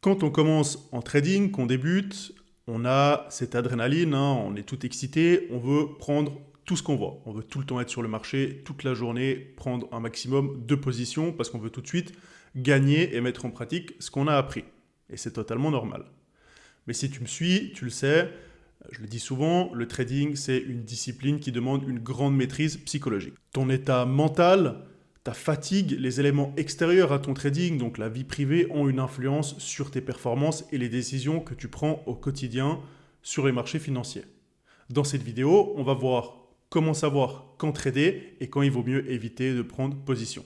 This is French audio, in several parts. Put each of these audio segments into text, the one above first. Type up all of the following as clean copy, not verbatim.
Quand on commence en trading, qu'on débute, on a cette adrénaline, on est tout excité, on veut prendre tout ce qu'on voit. On veut tout le temps être sur le marché, toute la journée, prendre un maximum de positions parce qu'on veut tout de suite gagner et mettre en pratique ce qu'on a appris. Et c'est totalement normal. Mais si tu me suis, tu le sais, je le dis souvent, le trading, c'est une discipline qui demande une grande maîtrise psychologique. Ton état mental, ta fatigue, les éléments extérieurs à ton trading, donc la vie privée, ont une influence sur tes performances et les décisions que tu prends au quotidien sur les marchés financiers. Dans cette vidéo, on va voir comment savoir quand trader et quand il vaut mieux éviter de prendre position.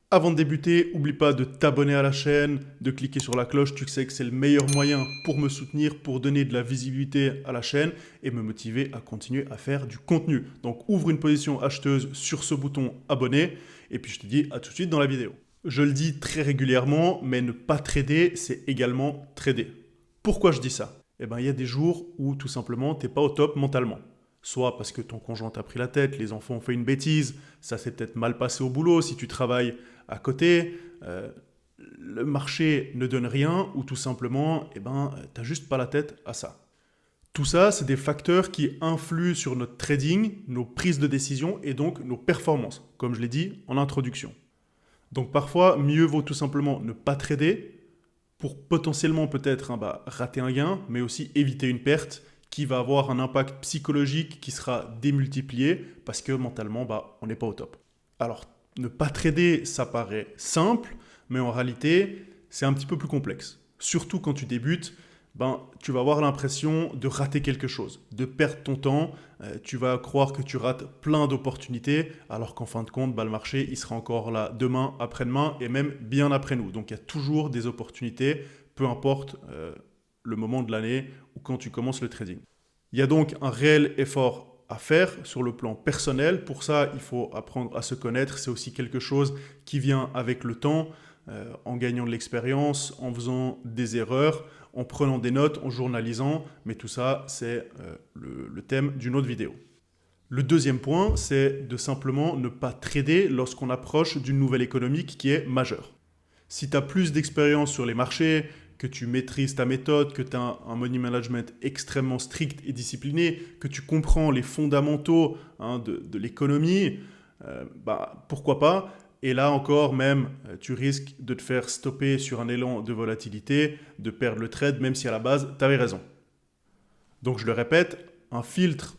Avant de débuter, n'oublie pas de t'abonner à la chaîne, de cliquer sur la cloche, tu sais que c'est le meilleur moyen pour me soutenir, pour donner de la visibilité à la chaîne et me motiver à continuer à faire du contenu. Donc ouvre une position acheteuse sur ce bouton abonner et puis je te dis à tout de suite dans la vidéo. Je le dis très régulièrement, mais ne pas trader, c'est également trader. Pourquoi je dis ça? Eh bien, il y a des jours où tout simplement, tu n'es pas au top mentalement. Soit parce que ton conjoint t'a pris la tête, les enfants ont fait une bêtise, ça s'est peut-être mal passé au boulot, si tu travailles à côté, le marché ne donne rien ou tout simplement, tu n'as juste pas la tête à ça. Tout ça, c'est des facteurs qui influent sur notre trading, nos prises de décision et donc nos performances, comme je l'ai dit en introduction. Donc parfois, mieux vaut tout simplement ne pas trader pour potentiellement peut-être rater un gain, mais aussi éviter une perte qui va avoir un impact psychologique qui sera démultiplié parce que mentalement, on n'est pas au top. Alors, ne pas trader, ça paraît simple, mais en réalité, c'est un petit peu plus complexe. Surtout quand tu débutes, tu vas avoir l'impression de rater quelque chose, de perdre ton temps, tu vas croire que tu rates plein d'opportunités, alors qu'en fin de compte, le marché, il sera encore là demain, après-demain et même bien après nous. Donc, il y a toujours des opportunités, peu importe le moment de l'année ou quand tu commences le trading. Il y a donc un réel effort à faire sur le plan personnel. Pour ça, il faut apprendre à se connaître. C'est aussi quelque chose qui vient avec le temps, en gagnant de l'expérience, en faisant des erreurs, en prenant des notes, en journalisant. Mais tout ça, c'est le thème d'une autre vidéo. Le deuxième point, c'est de simplement ne pas trader lorsqu'on approche d'une nouvelle économique qui est majeure. Si tu as plus d'expérience sur les marchés, que tu maîtrises ta méthode, que tu as un money management extrêmement strict et discipliné, que tu comprends les fondamentaux de l'économie, pourquoi pas? Et là encore même, tu risques de te faire stopper sur un élan de volatilité, de perdre le trade, même si à la base, tu avais raison. Donc je le répète, un filtre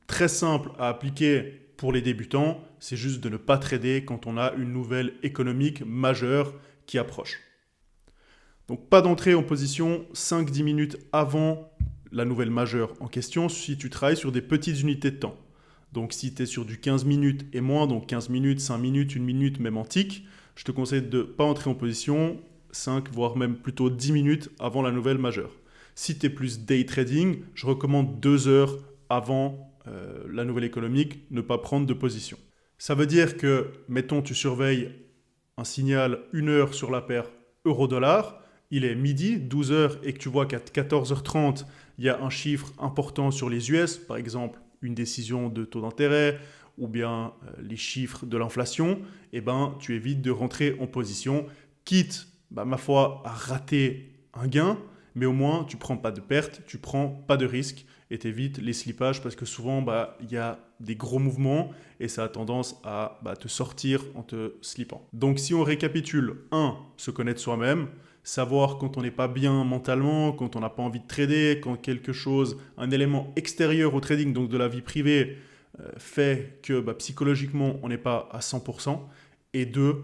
très simple à appliquer pour les débutants, c'est juste de ne pas trader quand on a une nouvelle économique majeure qui approche. Donc pas d'entrée en position 5-10 minutes avant la nouvelle majeure en question si tu travailles sur des petites unités de temps. Donc si tu es sur du 15 minutes et moins, donc 15 minutes, 5 minutes, 1 minute, même en tick, je te conseille de ne pas entrer en position 5, voire même plutôt 10 minutes avant la nouvelle majeure. Si tu es plus day trading, je recommande 2 heures avant la nouvelle économique, ne pas prendre de position. Ça veut dire que, mettons, tu surveilles un signal 1 heure sur la paire euro-dollar, il est midi, 12 heures, et que tu vois qu'à 14h30, il y a un chiffre important sur les US, par exemple une décision de taux d'intérêt ou bien les chiffres de l'inflation, tu évites de rentrer en position, quitte, ma foi, à rater un gain, mais au moins tu ne prends pas de perte, tu ne prends pas de risque et tu évites les slippages parce que souvent, il y a des gros mouvements et ça a tendance à te sortir en te slippant. Donc si on récapitule, 1. Se connaître soi-même, savoir quand on n'est pas bien mentalement, quand on n'a pas envie de trader, quand quelque chose, un élément extérieur au trading, donc de la vie privée, fait que psychologiquement on n'est pas à 100%. Et 2,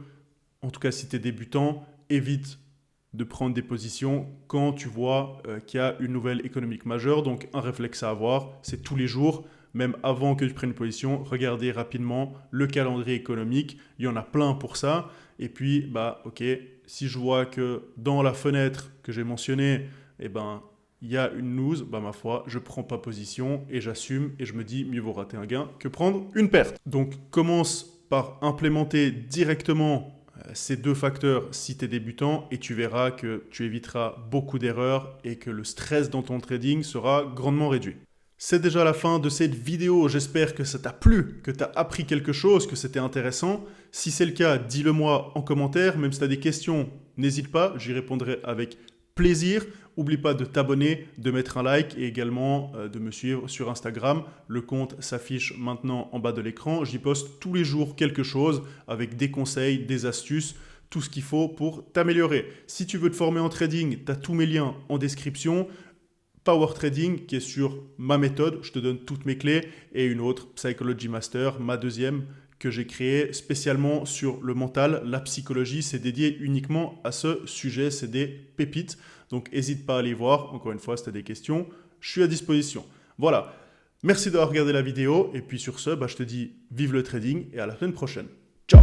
en tout cas si tu es débutant, évite de prendre des positions quand tu vois qu'il y a une nouvelle économique majeure. Donc un réflexe à avoir, c'est tous les jours, même avant que tu prennes une position, regarder rapidement le calendrier économique. Il y en a plein pour ça. Et puis, ok, si je vois que dans la fenêtre que j'ai mentionnée, il y a une news, ma foi, je ne prends pas position et j'assume et je me dis mieux vaut rater un gain que prendre une perte. Donc commence par implémenter directement ces 2 facteurs si tu es débutant et tu verras que tu éviteras beaucoup d'erreurs et que le stress dans ton trading sera grandement réduit. C'est déjà la fin de cette vidéo, j'espère que ça t'a plu, que tu as appris quelque chose, que c'était intéressant. Si c'est le cas, dis-le moi en commentaire, même si tu as des questions, n'hésite pas, j'y répondrai avec plaisir. N'oublie pas de t'abonner, de mettre un like et également de me suivre sur Instagram. Le compte s'affiche maintenant en bas de l'écran. J'y poste tous les jours quelque chose avec des conseils, des astuces, tout ce qu'il faut pour t'améliorer. Si tu veux te former en trading, tu as tous mes liens en description. Power Trading qui est sur ma méthode, je te donne toutes mes clés, et une autre, Psychology Master, ma deuxième, que j'ai créée spécialement sur le mental, la psychologie, c'est dédié uniquement à ce sujet, c'est des pépites. Donc n'hésite pas à aller voir, encore une fois, si tu as des questions, je suis à disposition. Voilà, merci d'avoir regardé la vidéo, et puis sur ce, je te dis vive le trading, et à la semaine prochaine. Ciao!